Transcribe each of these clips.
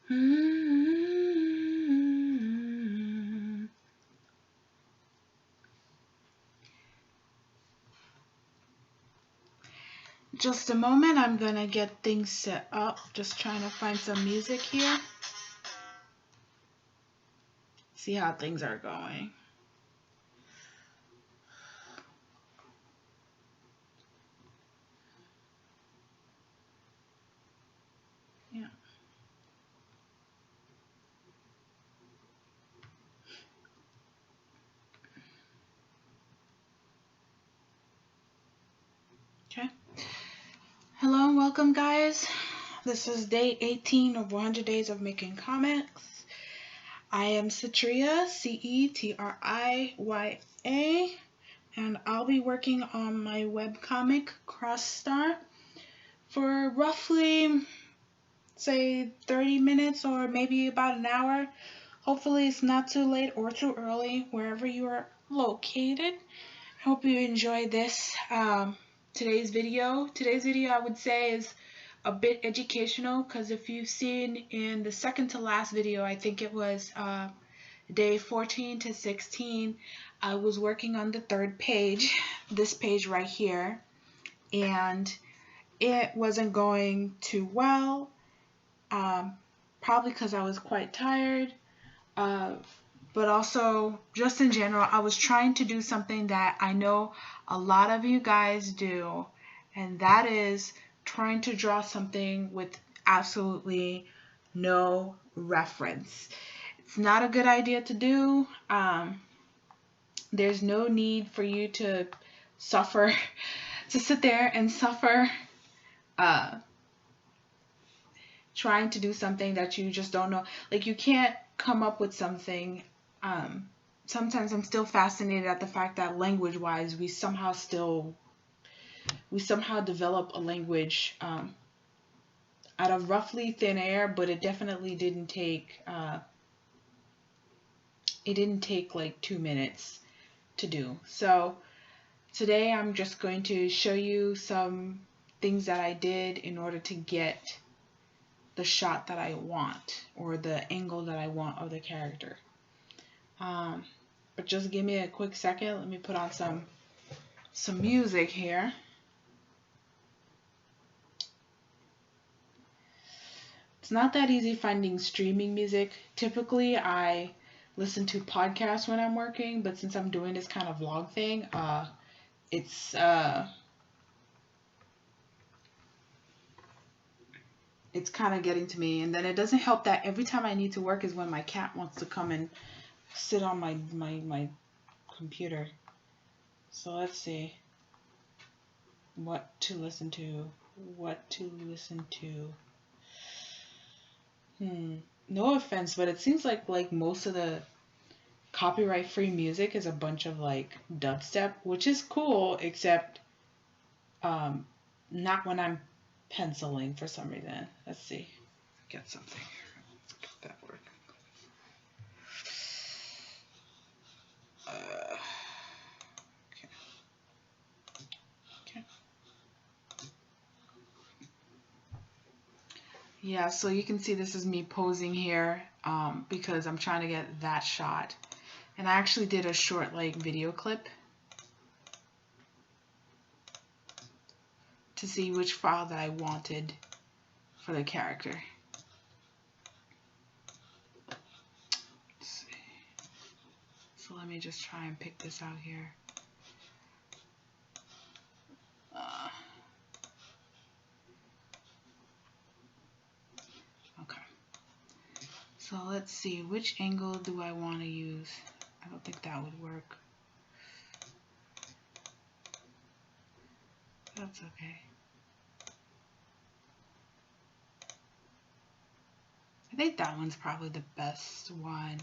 Just a moment, I'm gonna get things set up. Just trying to find some music here. See how things are going. Yeah. Okay. Hello and welcome, guys. This is day 18 of 100 Days of Making Comics. I am Cetriya, Cetriya, and I'll be working on my webcomic, Cross Star, for roughly, say, 30 minutes or maybe about an hour. Hopefully it's not too late or too early, wherever you are located. Hope you enjoy this. Today's video, I would say, is a bit educational, because if you've seen in the second to last video, I think it was day 14 to 16, I was working on the third page, this page right here, and it wasn't going too well, probably because I was quite tired, but also just in general, I was trying to do something that I know a lot of you guys do, and that is trying to draw something with absolutely no reference. It's not a good idea to do. There's no need for you to suffer, to sit there and suffer trying to do something that you just don't know. Like, you can't come up with something. Sometimes I'm still fascinated at the fact that language-wise, we somehow develop a language out of roughly thin air, but it definitely didn't take like 2 minutes to do. So today I'm just going to show you some things that I did in order to get the shot that I want, or the angle that I want of the character. But just give me a quick second. Let me put on some music here. It's not that easy finding streaming music. Typically, I listen to podcasts when I'm working, but since I'm doing this kind of vlog thing, it's kind of getting to me. And then it doesn't help that every time I need to work is when my cat wants to come and sit on my computer. So let's see what to listen to. No offense, but it seems like most of the copyright free music is a bunch of like dubstep, which is cool, except not when I'm penciling for some reason. Let's see. Get something. Let's get that work. Okay. Yeah, so you can see this is me posing here because I'm trying to get that shot. And I actually did a short like video clip to see which file that I wanted for the character. Let's see. So let me just try and pick this out here. Okay. So let's see, which angle do I want to use? I don't think that would work. That's okay. I think that one's probably the best one.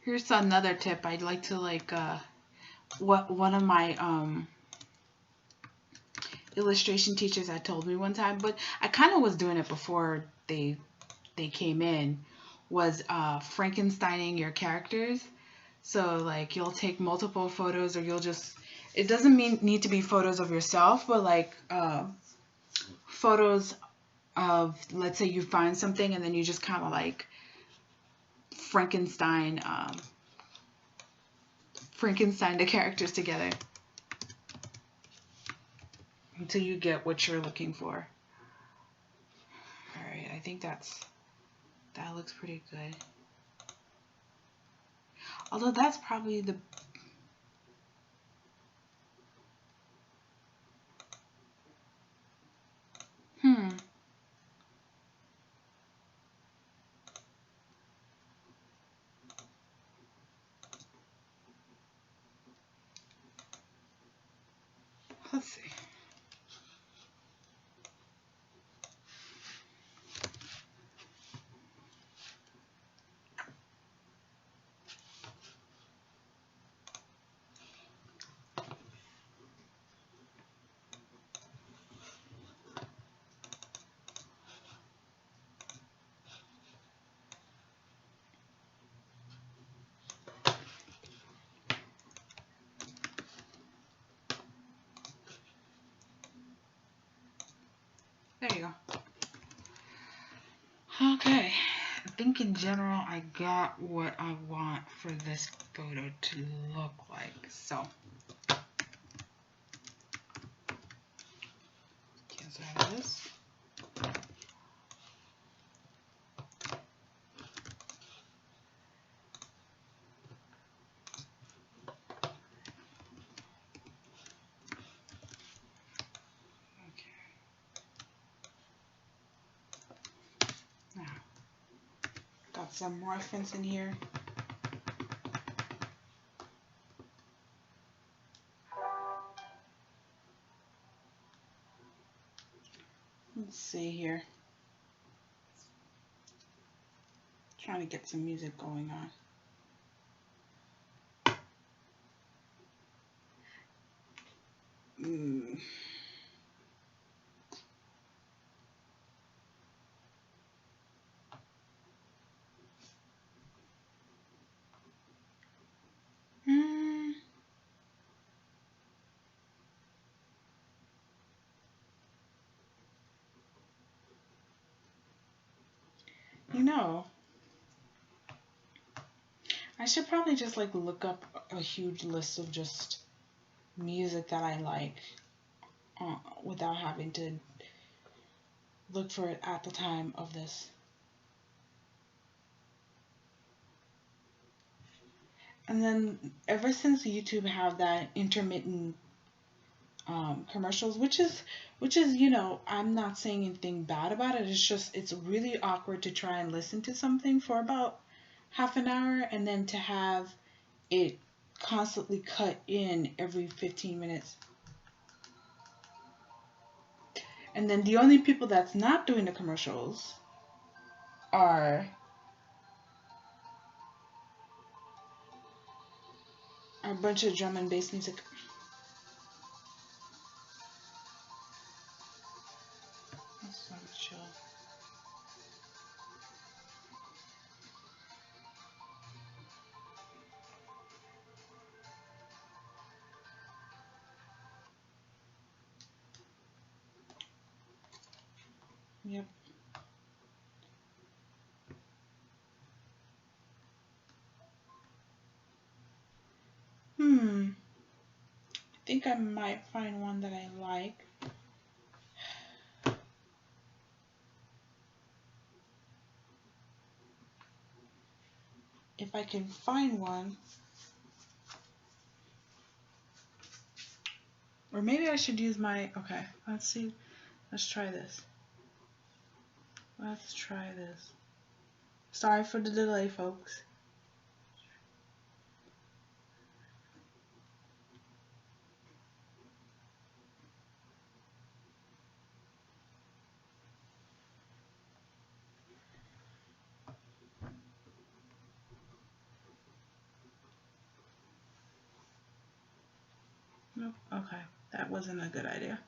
Here's another tip. I'd like to what one of my illustration teachers had told me one time, but I kind of was doing it before they came in, was Frankensteining your characters. So like you'll take multiple photos, or you'll just, it doesn't need to be photos of yourself, but like photos of, let's say you find something, and then you just kind of like Frankenstein Frankenstein the characters together until you get what you're looking for. All right, I think that looks pretty good. Although that's probably the let's see. There you go. Okay, I think in general I got what I want for this photo to look like. So, cancel out of this. Now, got some reference in here. Let's see here. Trying to get some music going on. You know, I should probably just like look up a huge list of just music that I like without having to look for it at the time of this. And then ever since YouTube have that intermittent commercials, which is, you know, I'm not saying anything bad about it. It's just, it's really awkward to try and listen to something for about half an hour and then to have it constantly cut in every 15 minutes. And then the only people that's not doing the commercials are a bunch of drum and bass music. That's so chill. Yep. I think I might find one that I like. If I can find one. Or maybe I should use my, okay, let's see. Let's try this. Let's try this. Sorry for the delay, folks. Nope. Okay, that wasn't a good idea.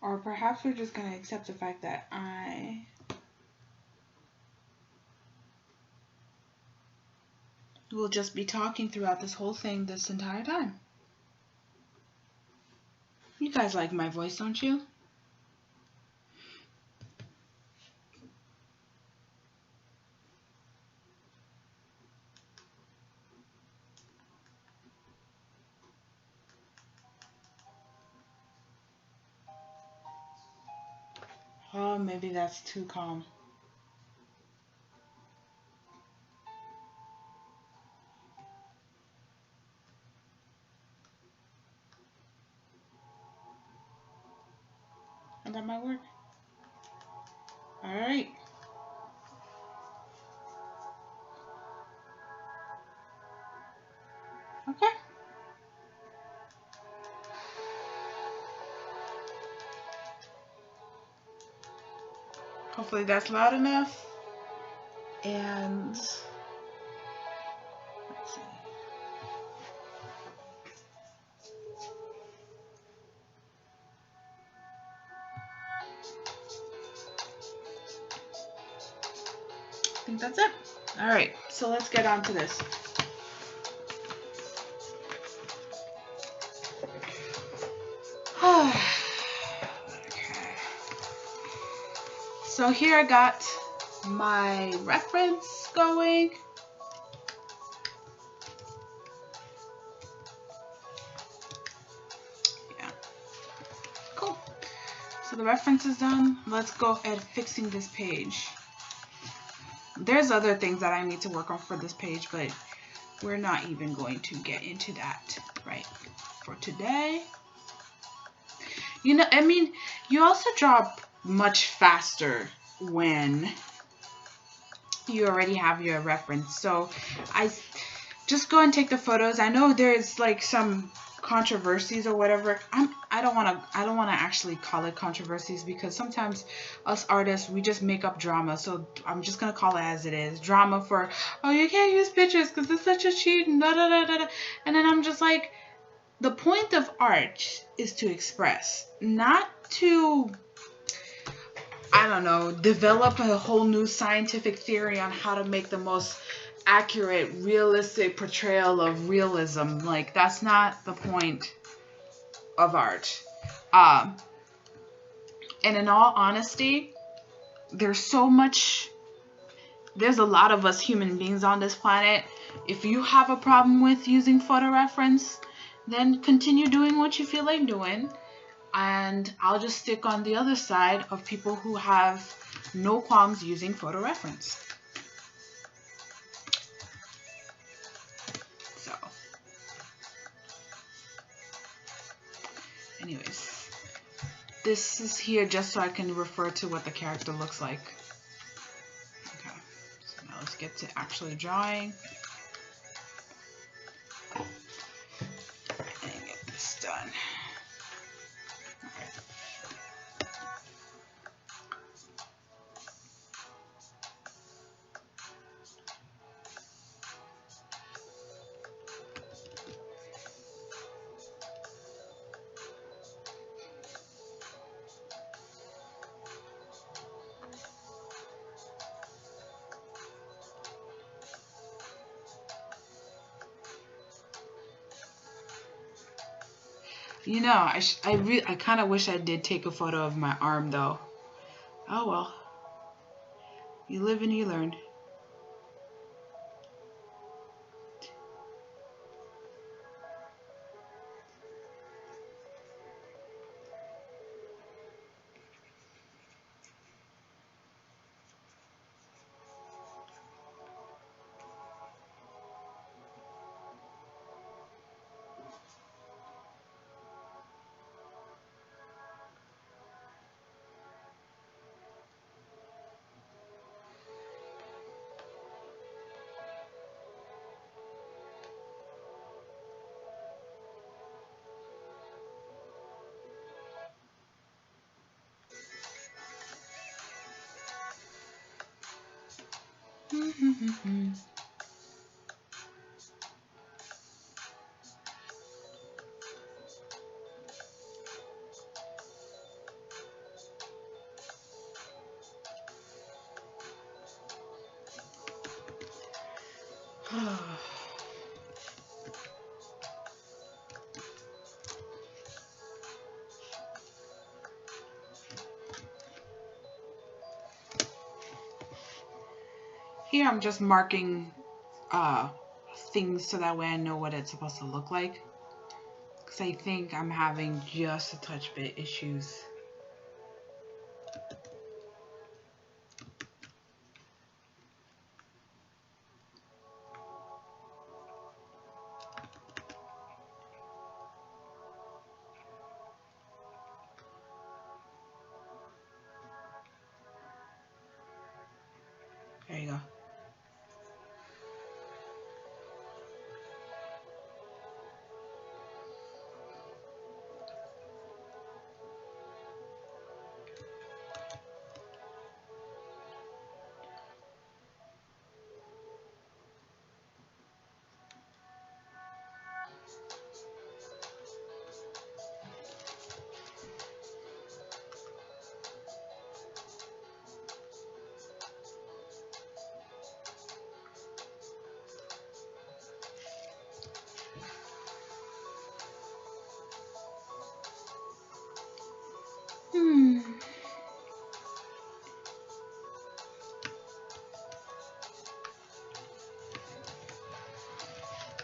Or perhaps we're just going to accept the fact that I will just be talking throughout this whole thing this entire time. You guys like my voice, don't you? Oh, maybe that's too calm. And that might work. All right. Okay. Hopefully that's loud enough. And let's see. I think that's it. All right. So let's get on to this. Okay. So here I got my reference going. Yeah. Cool. So the reference is done. Let's go at fixing this page. There's other things that I need to work on for this page, but we're not even going to get into that right for today. You know, I mean, you also draw much faster when you already have your reference. So I just go and take the photos. I know there's like some controversies or whatever. I don't want to actually call it controversies, because sometimes us artists, we just make up drama. So I'm just going to call it as it is. Drama for, oh, you can't use pictures because it's such a cheat and da da da da. And then I'm just like, the point of art is to express, not to, I don't know, develop a whole new scientific theory on how to make the most accurate, realistic portrayal of realism. Like, that's not the point of art. And in all honesty, there's a lot of us human beings on this planet. If you have a problem with using photo reference, then continue doing what you feel like doing. And I'll just stick on the other side of people who have no qualms using photo reference. So, anyways, this is here just so I can refer to what the character looks like. Okay, so now let's get to actually drawing. And get this done. You know, I kind of wish I did take a photo of my arm though. Oh well. You live and you learn. Here I'm just marking things so that way I know what it's supposed to look like. Because I think I'm having just a touch bit issues. There you go.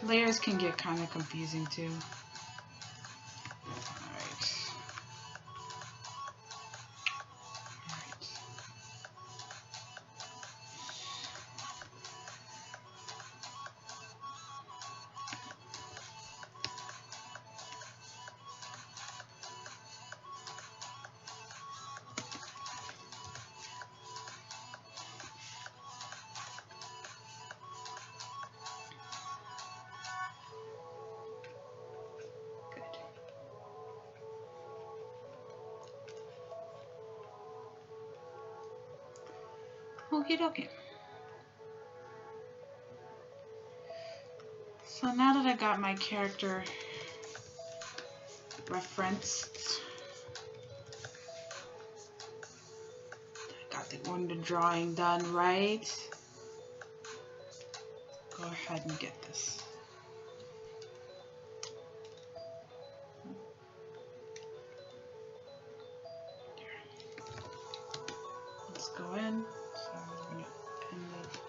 Layers can get kind of confusing too. Alright. Okie dokie. So now that I got my character referenced, I got the drawing done right. Go ahead and get this. Let's go in. So I'm gonna end it.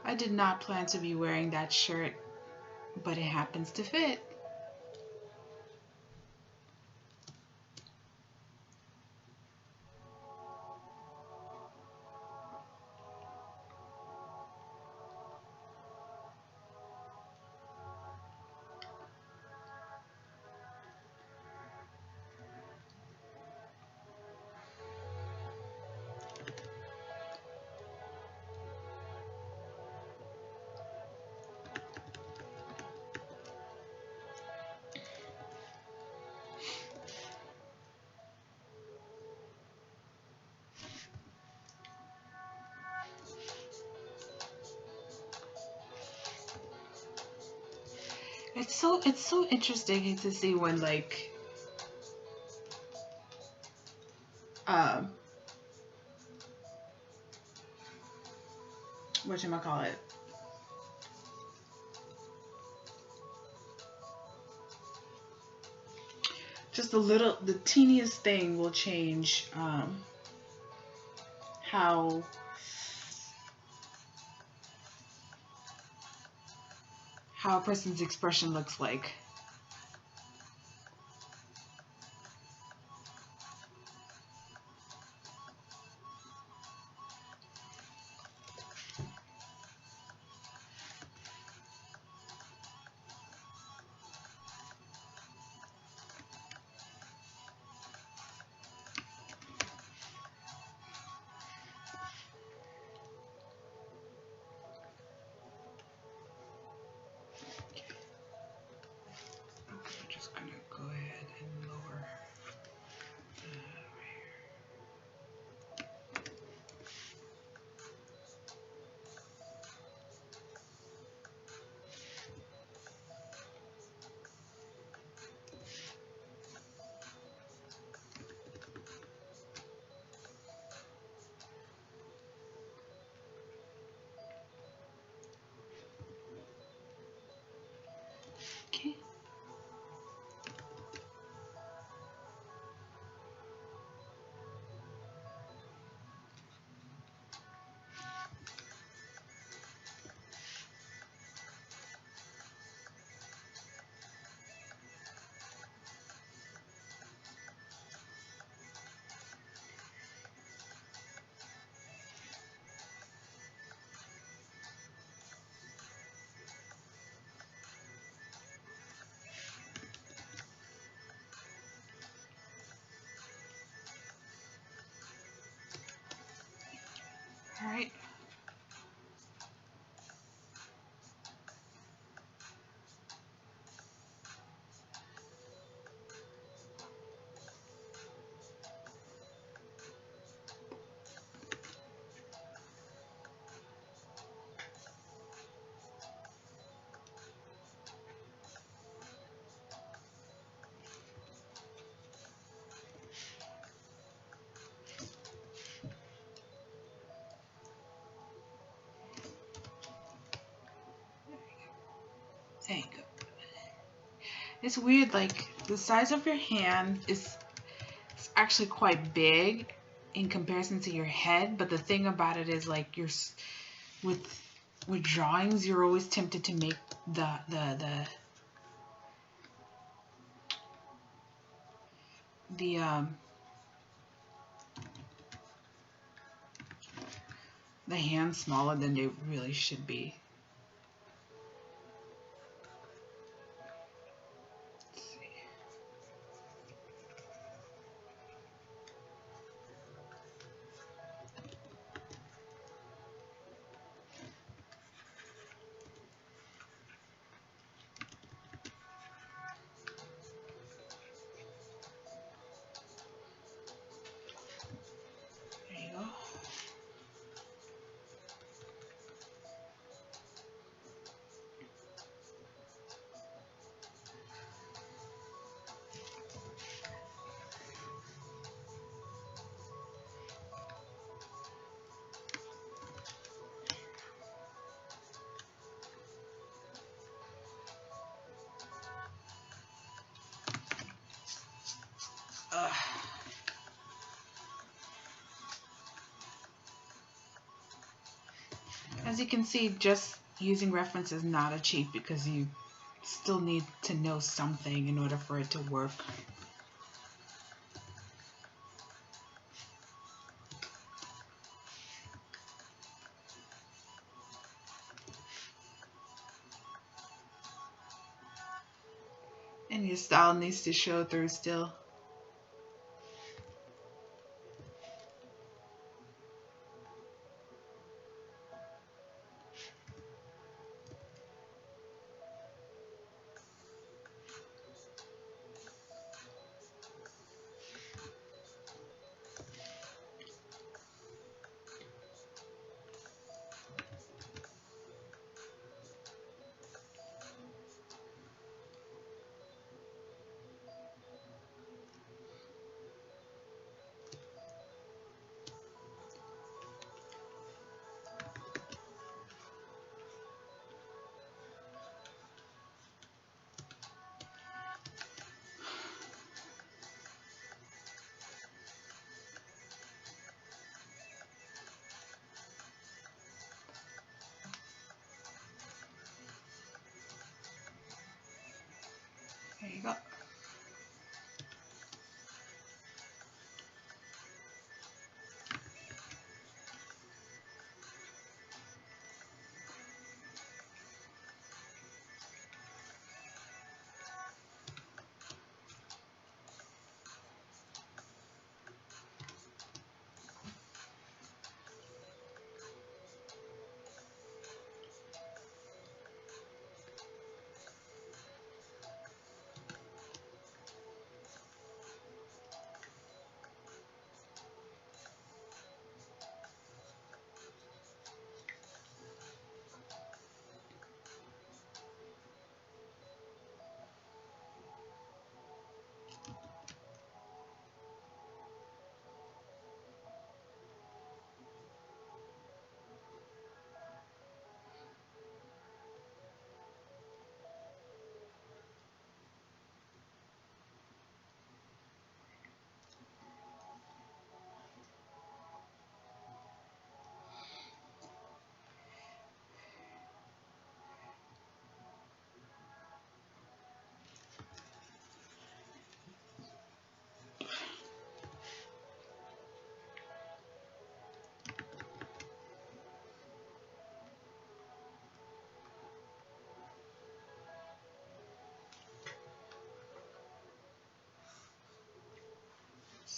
I did not plan to be wearing that shirt, but it happens to fit. it's so interesting to see when like um whatchamacallit, just the teeniest thing will change how a person's expression looks like. Okay, we're just gonna go ahead and lower okay. All right. There you go. It's weird, like the size of your hand is actually quite big in comparison to your head, but the thing about it is like with drawings, you're always tempted to make the the hands smaller than they really should be. Let's see. There you go. Ugh. As you can see, just using reference is not a cheat because you still need to know something in order for it to work. And your style needs to show through still.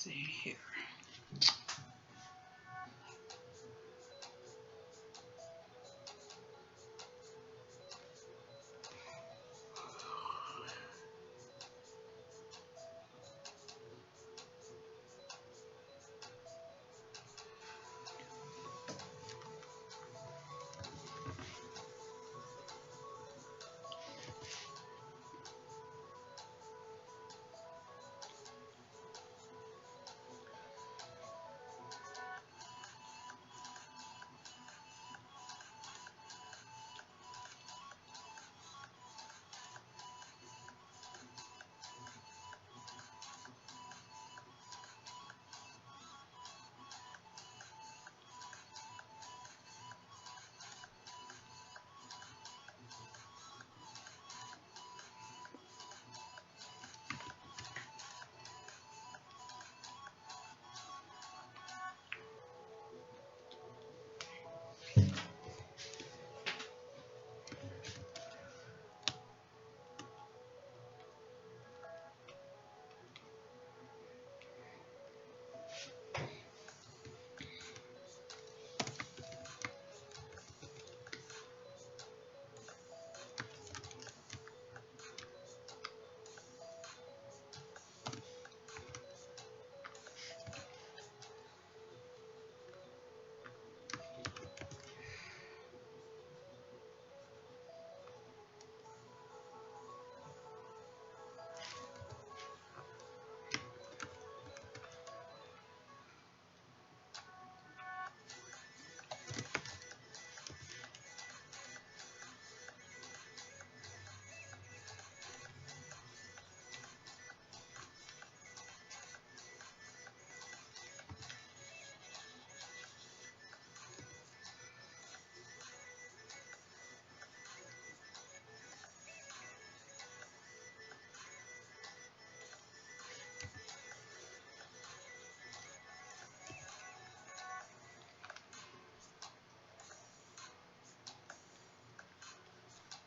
see here.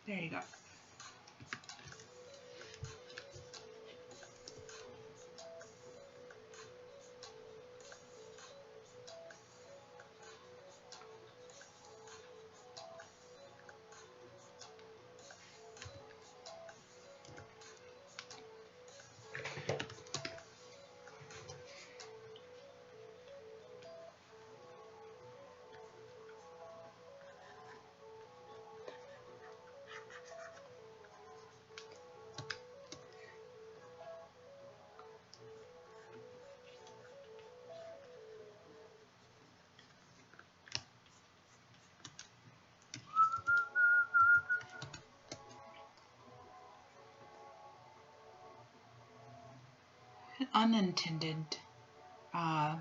There you go. Unintended let's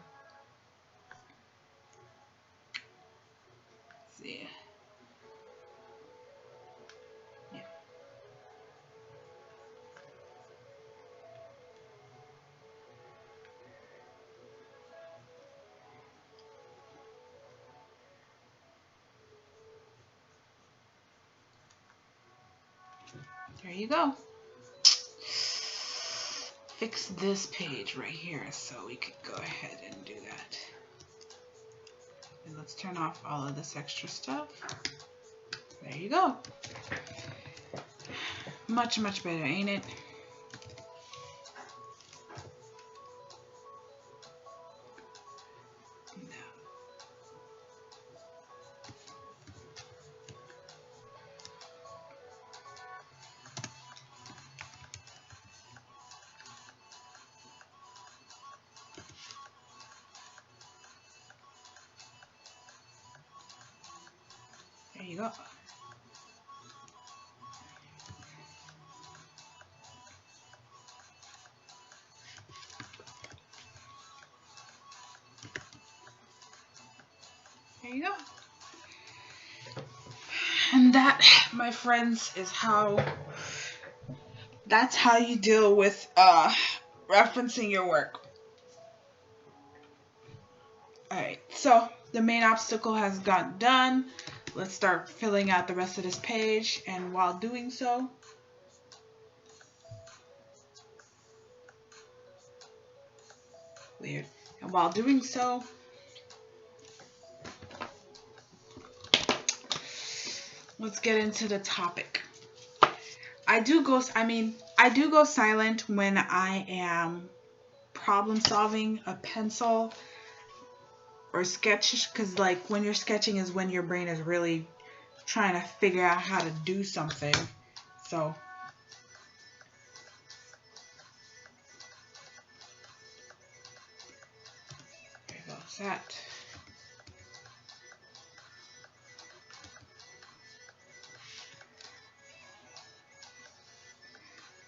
see. Yeah. There you go. Fix this page right here so we could go ahead and do that. And let's turn off all of this extra stuff. There you go. Much, much better, ain't it? There you go. There you go. And that, my friends, is that's how you deal with referencing your work. Alright, so the main obstacle has gotten done. Let's start filling out the rest of this page, and while doing so, Weird. And while doing so, let's get into the topic. I do go silent when I am problem solving a pencil or sketch, because like when you're sketching is when your brain is really trying to figure out how to do something. So there goes that.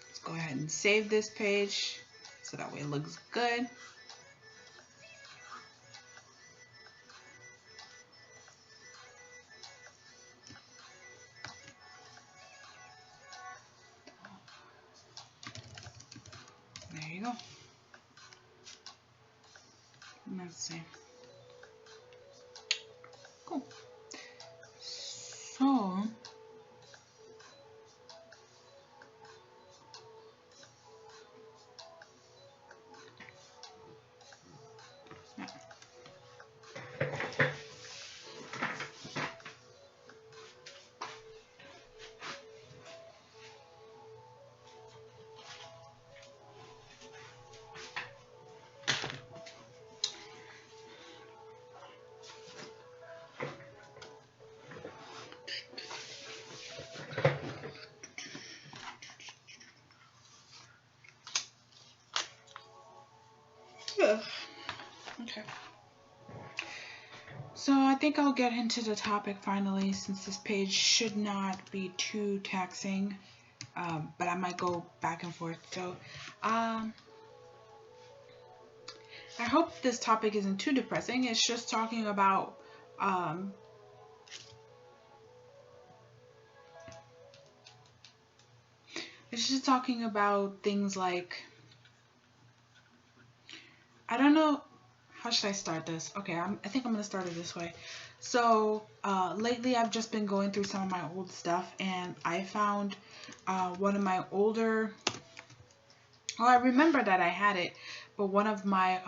Let's go ahead and save this page so that way it looks good. There you go. Let's see. Cool. So yeah. Okay. So I think I'll get into the topic finally, since this page should not be too taxing, but I might go back and forth. So I hope this topic isn't too depressing. It's just talking about things like, I don't know, how should I start this? Okay, I think I'm gonna start it this way. So lately I've just been going through some of my old stuff, and I found one of my older, well, I remember that I had it, but one of my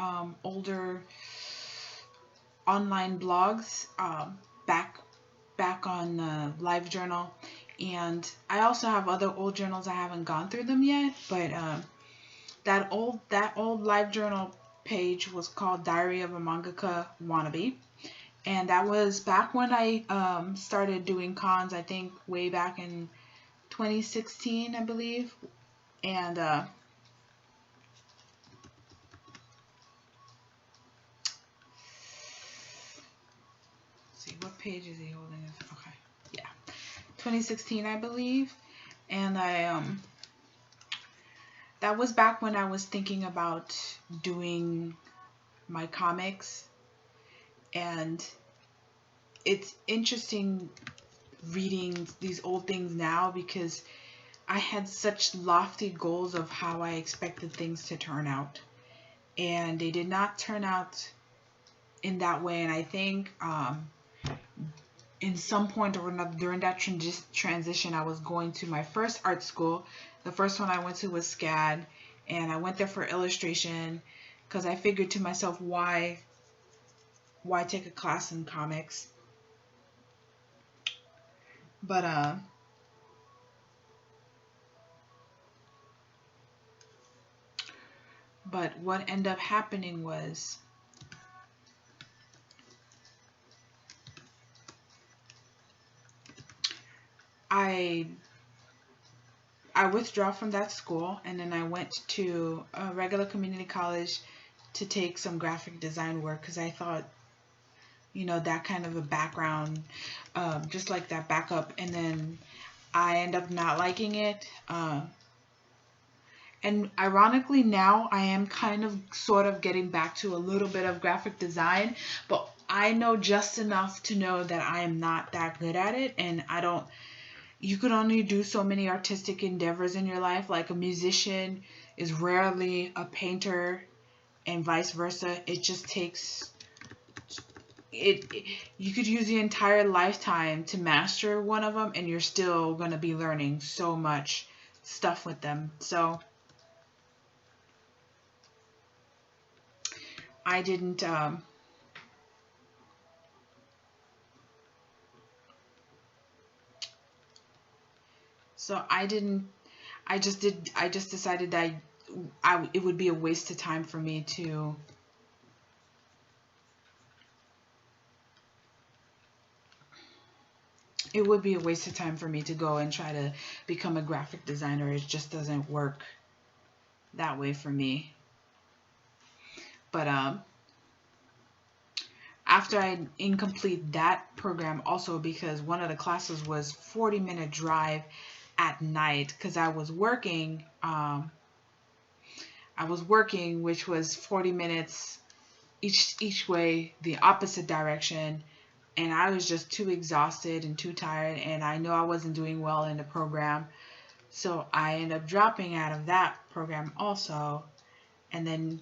older online blogs back on LiveJournal, and I also have other old journals. I haven't gone through them yet, but that old LiveJournal page was called Diary of a Mangaka Wannabe, and that was back when I started doing cons. I think way back in 2016, I believe, and see, what page is he holding? Okay, yeah, 2016, I believe, and that was back when I was thinking about doing my comics, and it's interesting reading these old things now because I had such lofty goals of how I expected things to turn out, and they did not turn out in that way. And I think in some point or another during that transition, I was going to my first art school. The first one I went to was SCAD, and I went there for illustration because I figured to myself, why take a class in comics? But what ended up happening was I withdrew from that school, and then I went to a regular community college to take some graphic design work because I thought, that kind of a background, just like that backup, and then I end up not liking it. And ironically, now I am kind of sort of getting back to a little bit of graphic design, but I know just enough to know that I am not that good at it, and you can only do so many artistic endeavors in your life. Like a musician is rarely a painter, and vice versa. It just takes you could use the entire lifetime to master one of them, and you're still going to be learning so much stuff with them. So I didn't so I didn't I just decided that it would be a waste of time for me to it would be a waste of time for me to go and try to become a graphic designer. It just doesn't work that way for me. But after I incomplete that program also, because one of the classes was 40-minute drive at night, because I was working which was 40 minutes each way, the opposite direction, and I was just too exhausted and too tired, and I know I wasn't doing well in the program, so I ended up dropping out of that program also. And then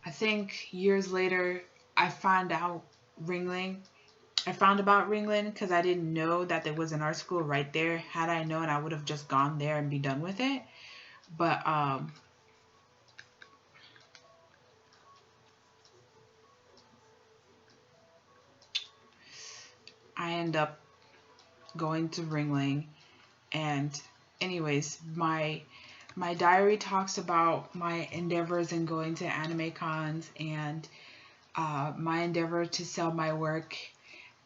I think years later I found out Ringling. I found about Ringling because I didn't know that there was an art school right there. Had I known, I would have just gone there and be done with it. But I end up going to Ringling, and anyways, my diary talks about my endeavors in going to anime cons and my endeavor to sell my work.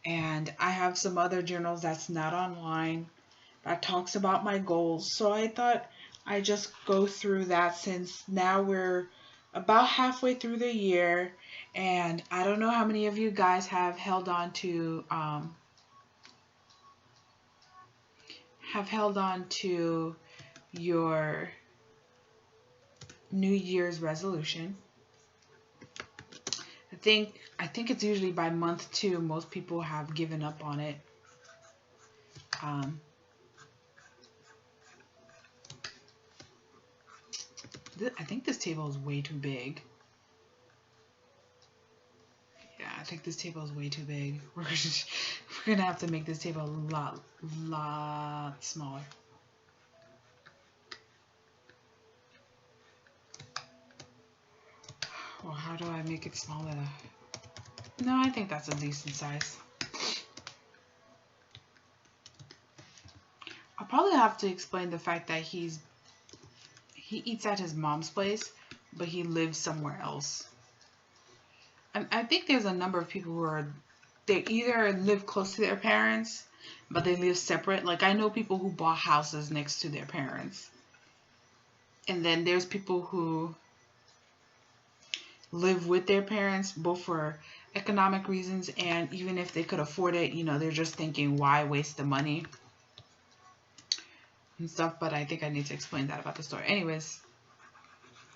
And I have some other journals that's not online that talks about my goals. So I thought I just go through that, since now we're about halfway through the year, and I don't know how many of you guys have held on to your New Year's resolution. I think it's usually by month 2 most people have given up on it. I think this table is way too big. Yeah, I think this table is way too big. We're gonna have to make this table a lot smaller. Well, how do I make it smaller? No, I think that's a decent size. I'll probably have to explain the fact that he eats at his mom's place, but he lives somewhere else. I think there's a number of people who they either live close to their parents, but they live separate. Like, I know people who bought houses next to their parents. And then there's people who live with their parents, both for economic reasons, and even if they could afford it, they're just thinking, why waste the money and stuff. But I think I need to explain that about the store. Anyways,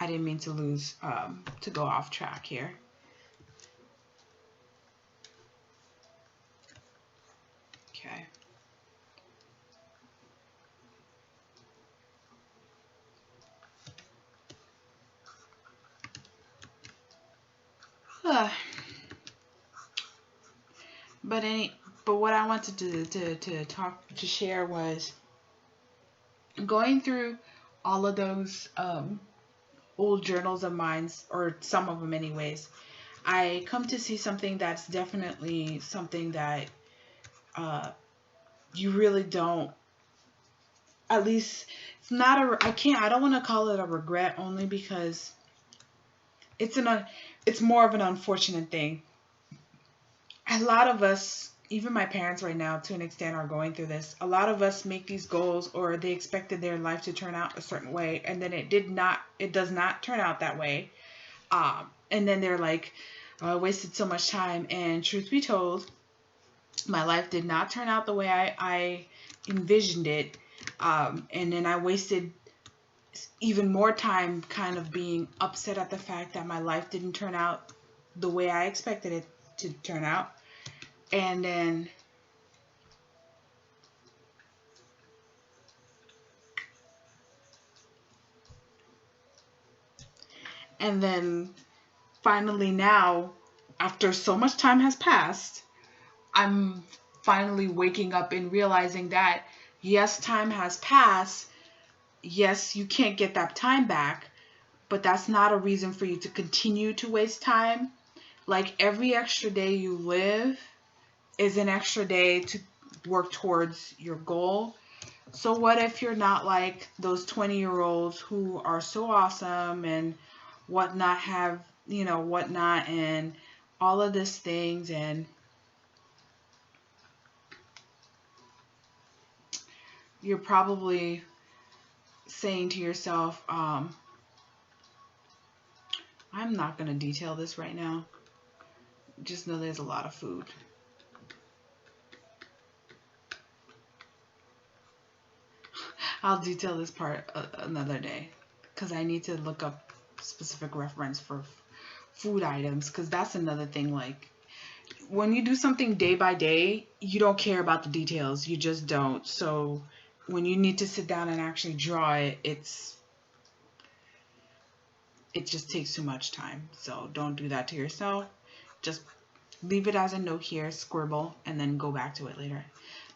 I didn't mean to go off track here. Okay. But what I wanted to share was going through all of those old journals of mine, or some of them anyways. I come to see something that's definitely something that you really don't, at least it's not I don't want to call it a regret, only because it's more of an unfortunate thing. A lot of us, even my parents right now to an extent, are going through this. A lot of us make these goals, or they expected their life to turn out a certain way, and then it does not turn out that way. And then they're like, oh, I wasted so much time. And truth be told, my life did not turn out the way I envisioned it. And then I wasted even more time kind of being upset at the fact that my life didn't turn out the way I expected it to turn out. And then finally now, after so much time has passed, I'm finally waking up and realizing that, yes, time has passed. Yes, you can't get that time back, but that's not a reason for you to continue to waste time. Like every extra day you live is an extra day to work towards your goal. So what if you're not like those 20-year-olds who are so awesome and whatnot, have, whatnot, and all of these things, and you're probably saying to yourself, I'm not going to detail this right now. Just know there's a lot of food. I'll detail this part another day because I need to look up specific reference for food items, because that's another thing. Like, when you do something day by day, you don't care about the details. You just don't. So when you need to sit down and actually draw it, it just takes too much time. So don't do that to yourself. Just leave it as a note here, scribble, and then go back to it later.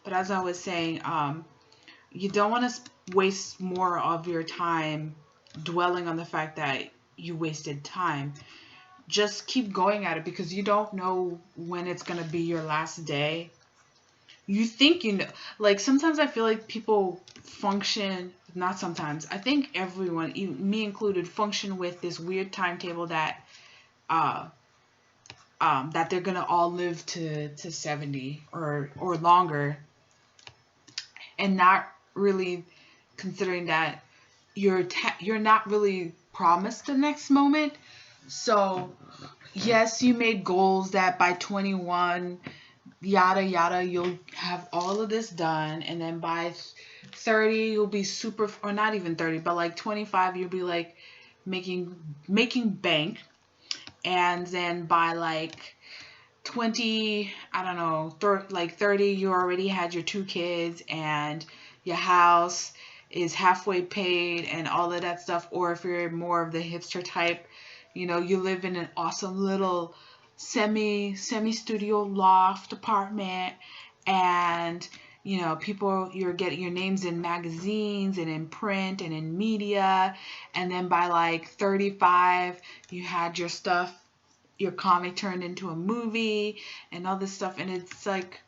But as I was saying, you don't want to waste more of your time dwelling on the fact that you wasted time. Just keep going at it, because you don't know when it's going to be your last day. You think you know. Like, sometimes I feel like people function, not sometimes, I think everyone, me included, function with this weird timetable that that they're gonna all live to 70 or longer, and not really considering that you're not really promised the next moment. So yes, you made goals that by 21, yada yada, you'll have all of this done, and then by 30 you'll be super, or not even 30, but like 25 you'll be like making bank, and then by like 20, I don't know, like 30, you already had your 2 kids and your house is halfway paid and all of that stuff. Or if you're more of the hipster type, you live in an awesome little semi studio loft apartment, and people, you're getting your names in magazines and in print and in media, and then by like 35 you had your comic turned into a movie and all this stuff. And it's like,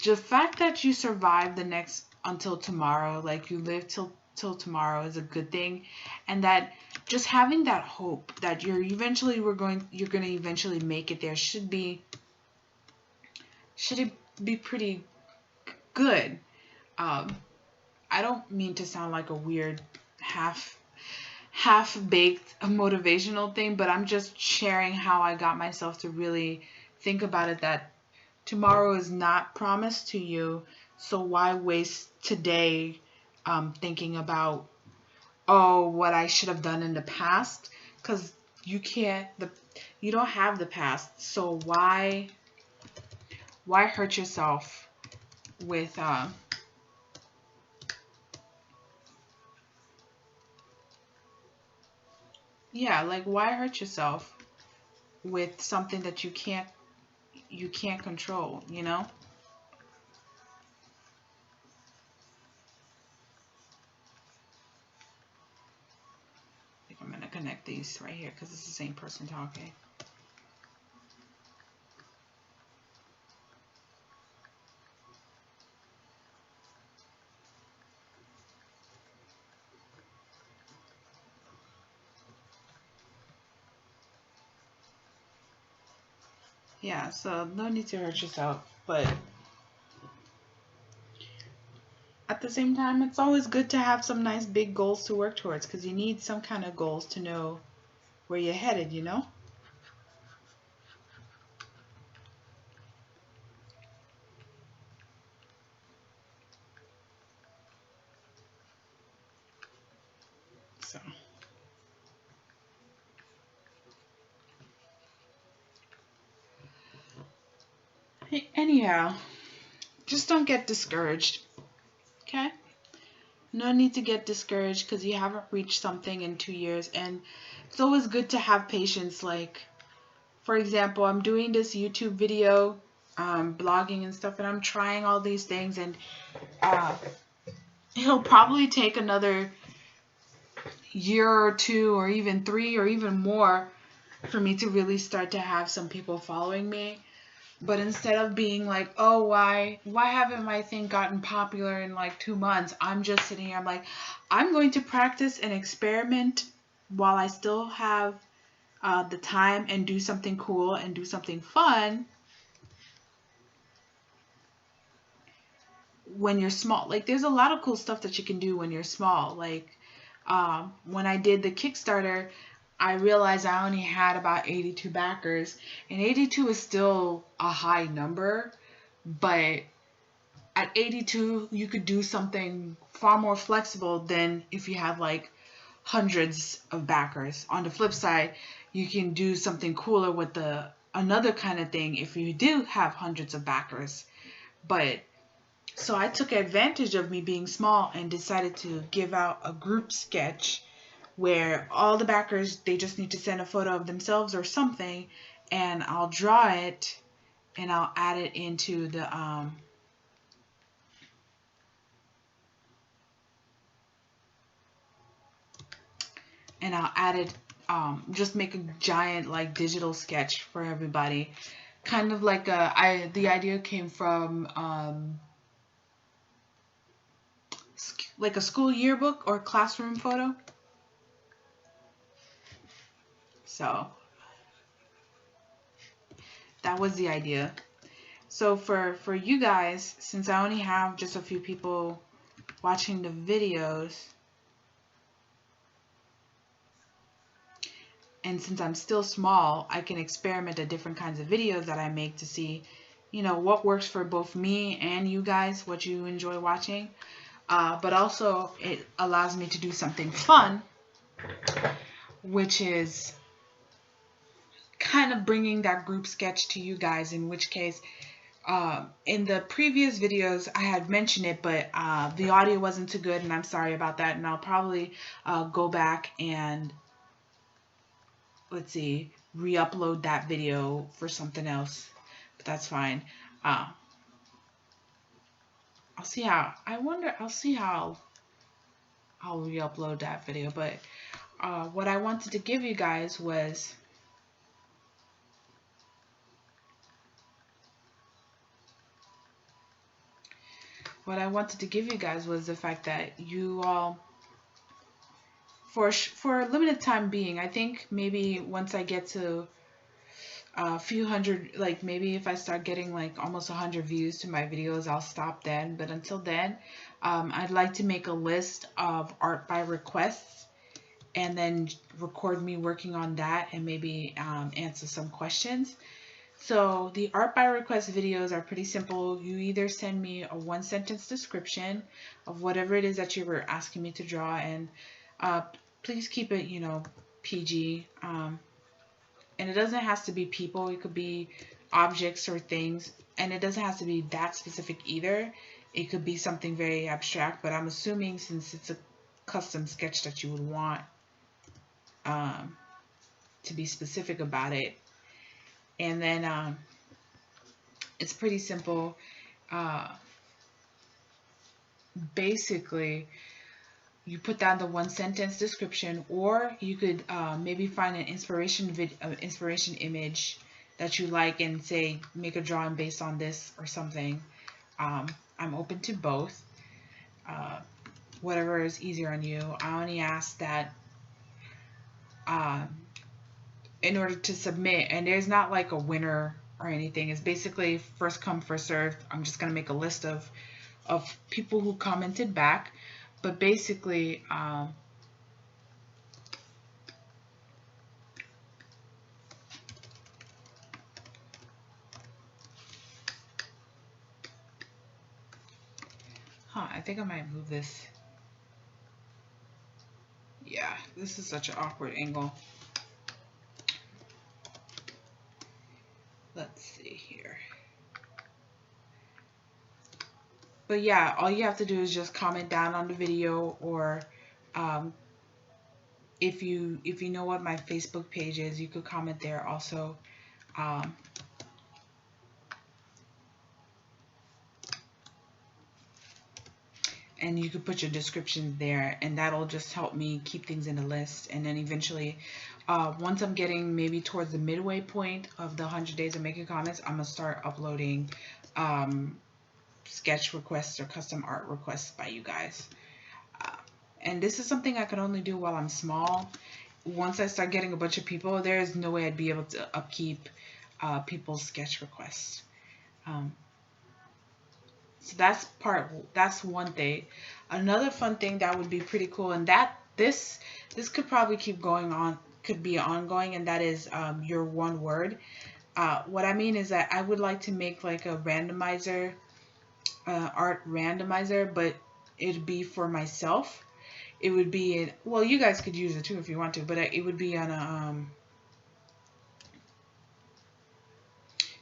the fact that you survive the next until tomorrow, like you live till tomorrow, is a good thing. And that just having that hope that you're going to eventually make it there should it be pretty good. I don't mean to sound like a weird half-baked motivational thing, but I'm just sharing how I got myself to really think about it, that tomorrow is not promised to you. So why waste today thinking about, oh, what I should have done in the past? Because you don't have the past. So why hurt yourself with like, why hurt yourself with something that you can't control, I think I'm gonna connect these right here because it's the same person talking. Yeah, so no need to hurt yourself, but at the same time, it's always good to have some nice big goals to work towards, because you need some kind of goals to know where you're headed, So, anyhow, just don't get discouraged, okay? No need to get discouraged because you haven't reached something in 2 years, and it's always good to have patience. Like, for example, I'm doing this YouTube video, blogging and stuff, and I'm trying all these things, and it'll probably take another year or 2 or even 3 or even more for me to really start to have some people following me. But instead of being like, oh, why haven't my thing gotten popular in like 2 months? I'm just sitting here. I'm like, I'm going to practice and experiment while I still have the time, and do something cool and do something fun when you're small. Like, there's a lot of cool stuff that you can do when you're small. Like, when I did the Kickstarter, I realized I only had about 82 backers, and 82 is still a high number, but at 82, you could do something far more flexible than if you had like hundreds of backers. On the flip side, you can do something cooler with the another kind of thing if you do have hundreds of backers. But so I took advantage of me being small and decided to give out a group sketch where all the backers, they just need to send a photo of themselves or something, and I'll draw it and I'll add it into the just make a giant like digital sketch for everybody. Kind of like the idea came from like a school yearbook or classroom photo. So that was the idea. So for you guys, since I only have just a few people watching the videos, and since I'm still small, I can experiment at different kinds of videos that I make to see, what works for both me and you guys, what you enjoy watching. But also it allows me to do something fun, which is kind of bringing that group sketch to you guys, in which case in the previous videos I had mentioned it, but the audio wasn't too good, and I'm sorry about that, and I'll probably go back and re-upload that video for something else, but that's fine. I'll see how I'll re-upload that video, but what I wanted to give you guys was the fact that you all, for a limited time being, I think maybe once I get to a few hundred, like maybe if I start getting like almost 100 views to my videos, I'll stop then. But until then, I'd like to make a list of art by requests and then record me working on that, and maybe answer some questions. So the art by request videos are pretty simple. You either send me a 1-sentence description of whatever it is that you were asking me to draw, and please keep it, PG. And it doesn't have to be people. It could be objects or things, and it doesn't have to be that specific either. It could be something very abstract, but I'm assuming since it's a custom sketch that you would want to be specific about it. And then it's pretty simple. Basically, you put down the 1-sentence description, or you could maybe find an inspiration image that you like and say make a drawing based on this or something. I'm open to both. Whatever is easier on you. I only ask that in order to submit, and there's not like a winner or anything. It's basically first come first served. I'm just gonna make a list of people who commented back. But basically, I think I might move this. Yeah, this is such an awkward angle. Let's see here. But yeah, all you have to do is just comment down on the video, or if you know what my Facebook page is, you could comment there also. And you could put your description there, and that'll just help me keep things in the list. And then eventually Once I'm getting maybe towards the midway point of the 100 days of making comments, I'm gonna start uploading sketch requests or custom art requests by you guys. And this is something I can only do while I'm small. Once I start getting a bunch of people, there is no way I'd be able to upkeep people's sketch requests. So that's one thing. Another fun thing that would be pretty cool, and that this could probably keep going on, could be ongoing, and that is your one word. What I mean is that I would like to make like a randomizer, art randomizer, but it'd be for myself. It would be in, well, you guys could use it too if you want to, but it would be on a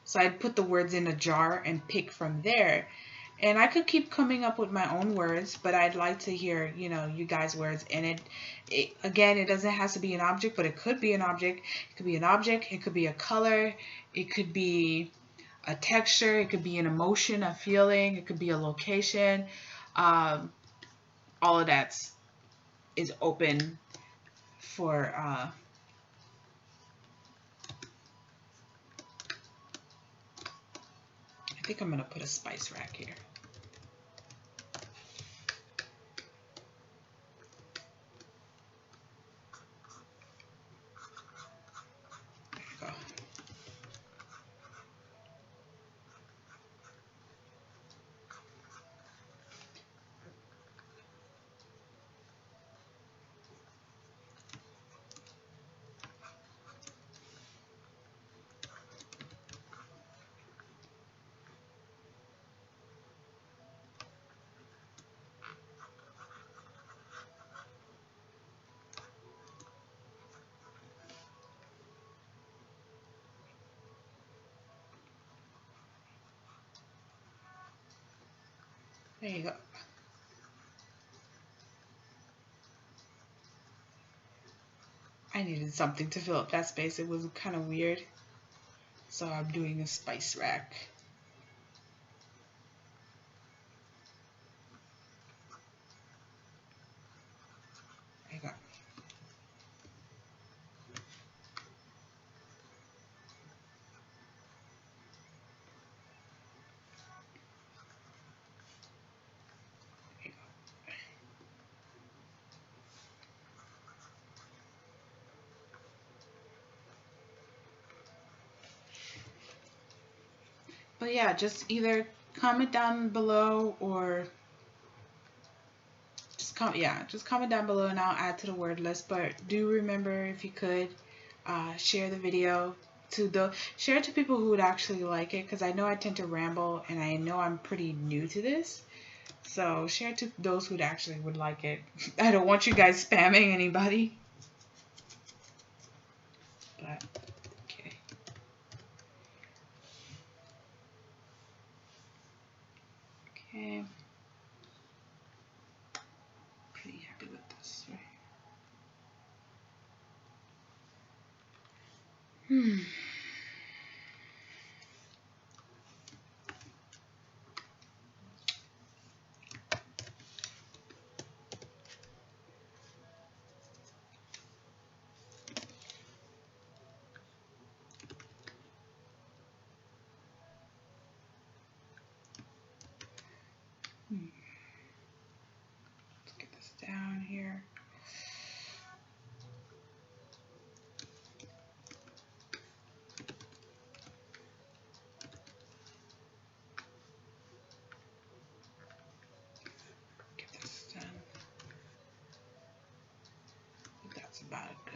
so I'd put the words in a jar and pick from there. And I could keep coming up with my own words, but I'd like to hear, you guys' words. And again, it doesn't have to be an object, but it could be an object. It could be an object. It could be a color. It could be a texture. It could be an emotion, a feeling. It could be a location. All of that is open for I think I'm going to put a spice rack here. There you go. There you go. I needed something to fill up that space. It was kind of weird. So I'm doing a spice rack. There you go. There you go. But yeah, just either comment down below or just comment down below and I'll add to the word list. But do remember, if you could, share the video share it to people who would actually like it, because I know I tend to ramble and I know I'm pretty new to this. So share it to those who actually would like it. I don't want you guys spamming anybody. But okay. Okay. Pretty happy with this, right? Let's get this down here. Get this done. That's about good.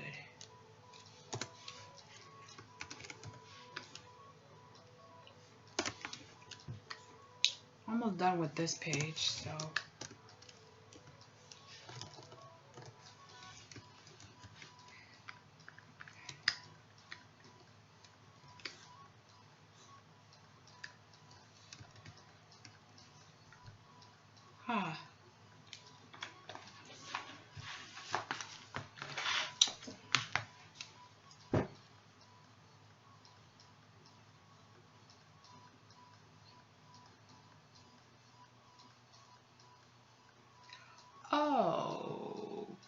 Almost done with this page, so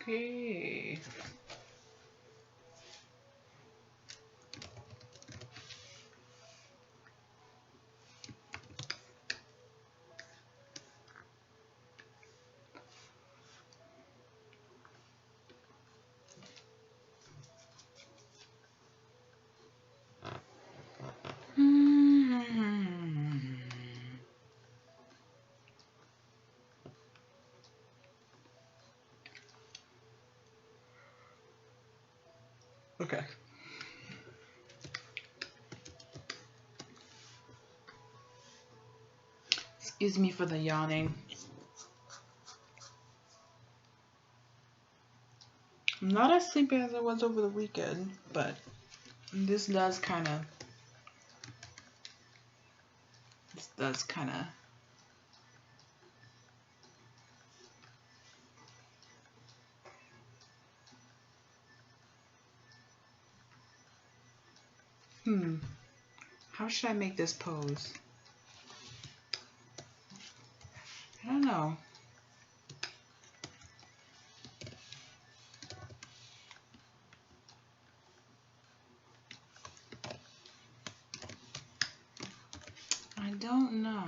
okay. Okay. Excuse me for the yawning. I'm not as sleepy as I was over the weekend, but this does kind of. How should I make this pose? I don't know. I don't know.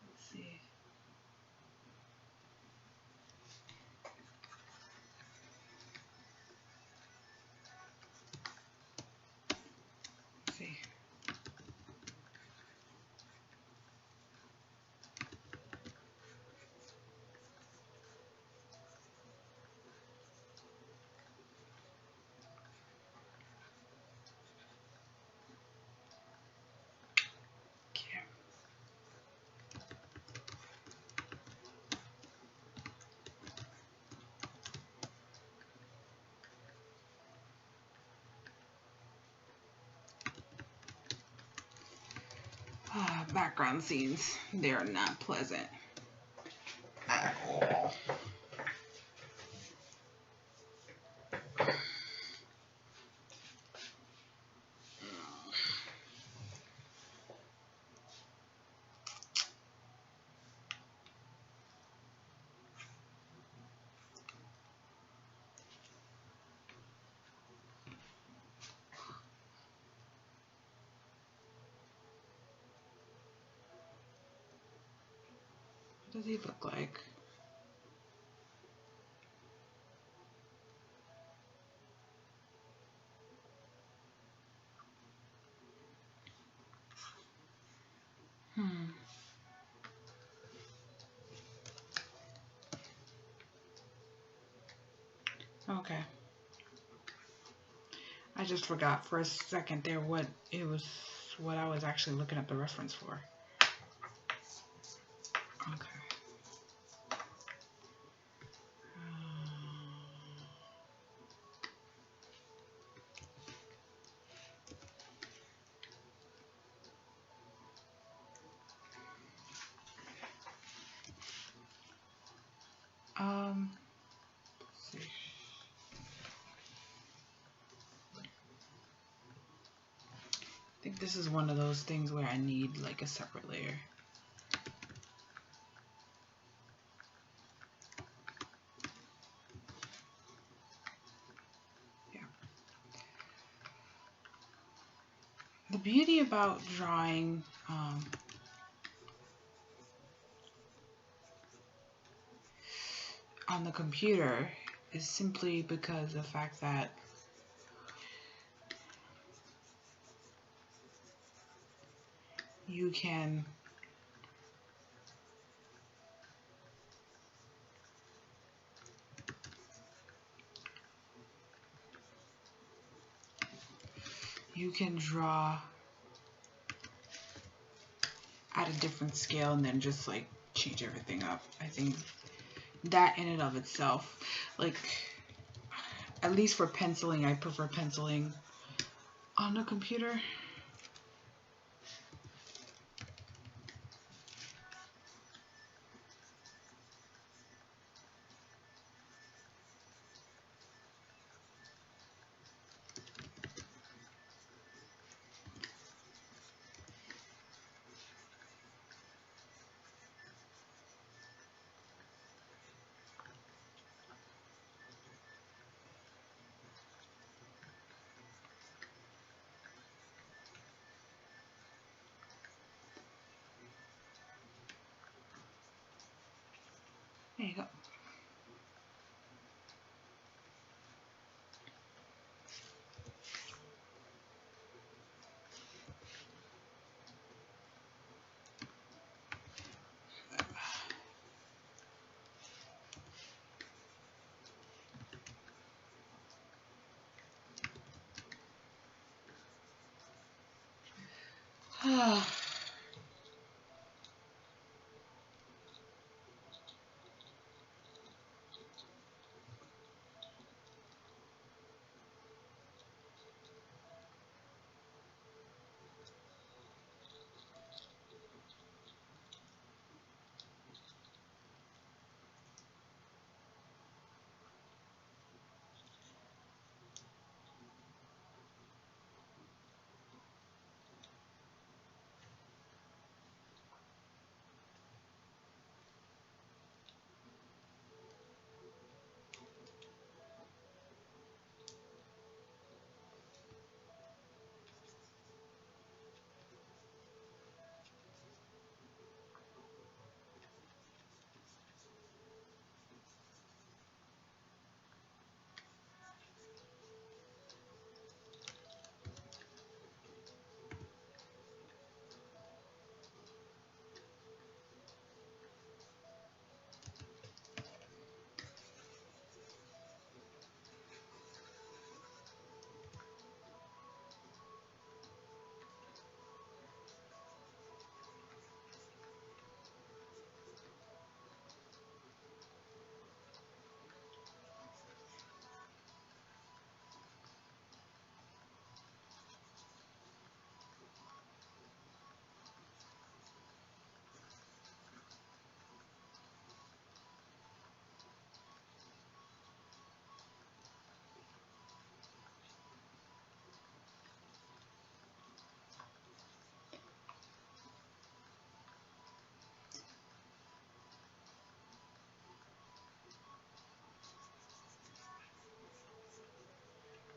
Let's see. Let's see. Background scenes, they are not pleasant at all. What does he look like? Okay. I just forgot for a second there what I was actually looking at the reference for. Okay. Let's see. I think this is one of those things where I need like a separate layer. Yeah. The beauty about drawing on the computer is simply because the fact that you can draw at a different scale and then just like change everything up. I think that in and of itself, like at least for penciling, I prefer penciling on a computer. There you go.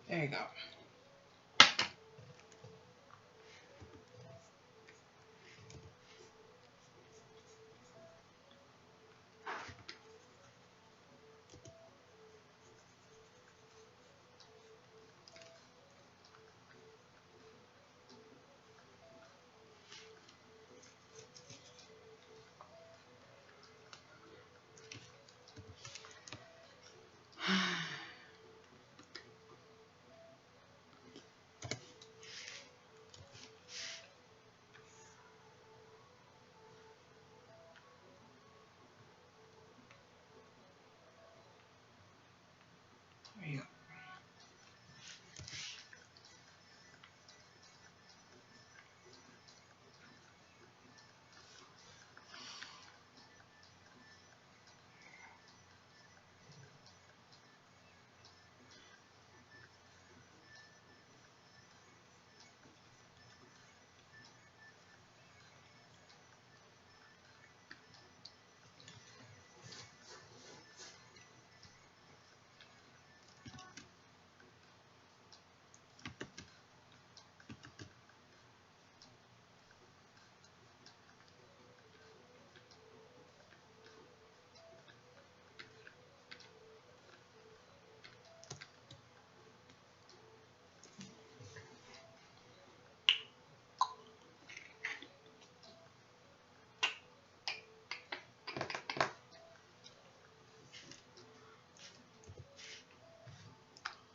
There you go. There you go.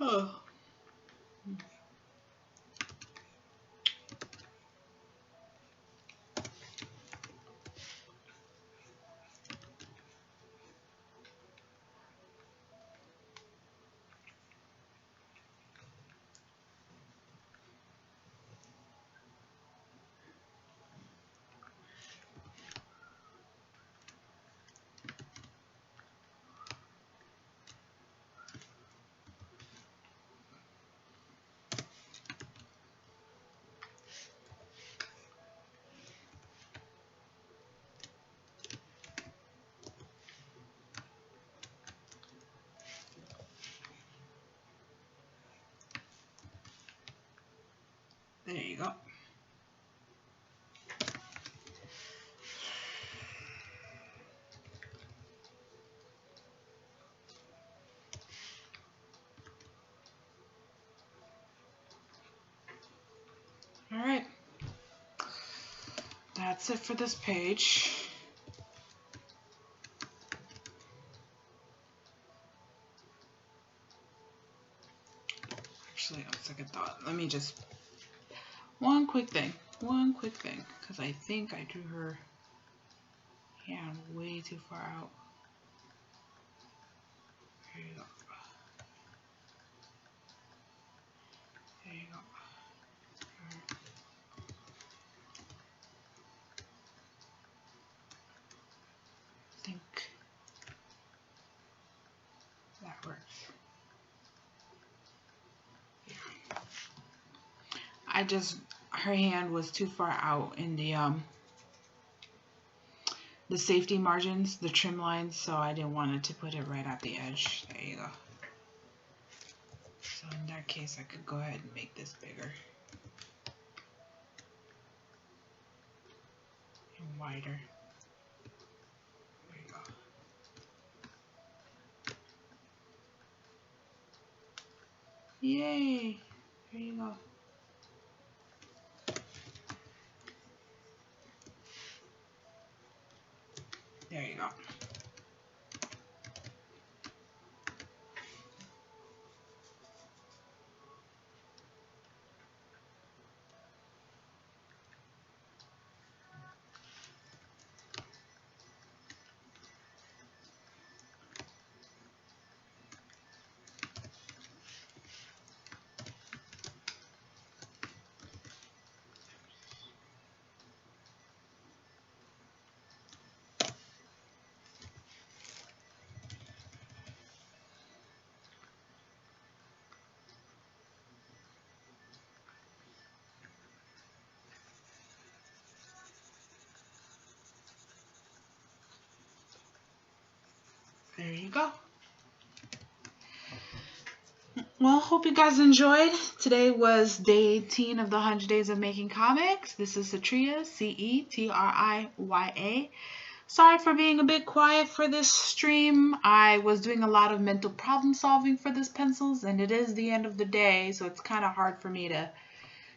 Oh. There you go. that's it for this page. Actually, on second thought, let me just, one quick thing, because I think I drew her hand way too far out. There you go. There you go. I think that works. Her hand was too far out in the safety margins, the trim lines, so I didn't want it to put it right at the edge. There you go. So in that case, I could go ahead and make this bigger and wider. There you go. Yay! There you go. There you go. There you go. Well, hope you guys enjoyed. Today was day 18 of the 100 Days of Making Comics. This is Cetriya, C-E-T-R-I-Y-A. Sorry for being a bit quiet for this stream. I was doing a lot of mental problem solving for this pencils, and it is the end of the day, so it's kind of hard for me to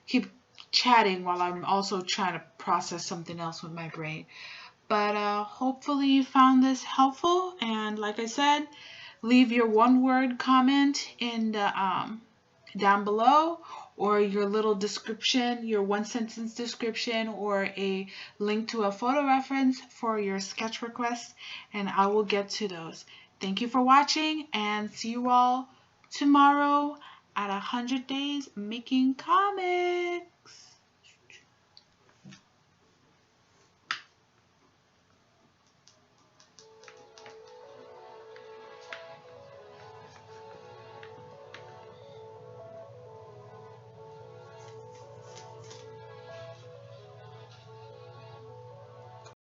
keep chatting while I'm also trying to process something else with my brain. But hopefully you found this helpful, and like I said, leave your one-word comment in the down below, or your little description, your one-sentence description, or a link to a photo reference for your sketch request, and I will get to those. Thank you for watching, and see you all tomorrow at 100 Days Making Comics.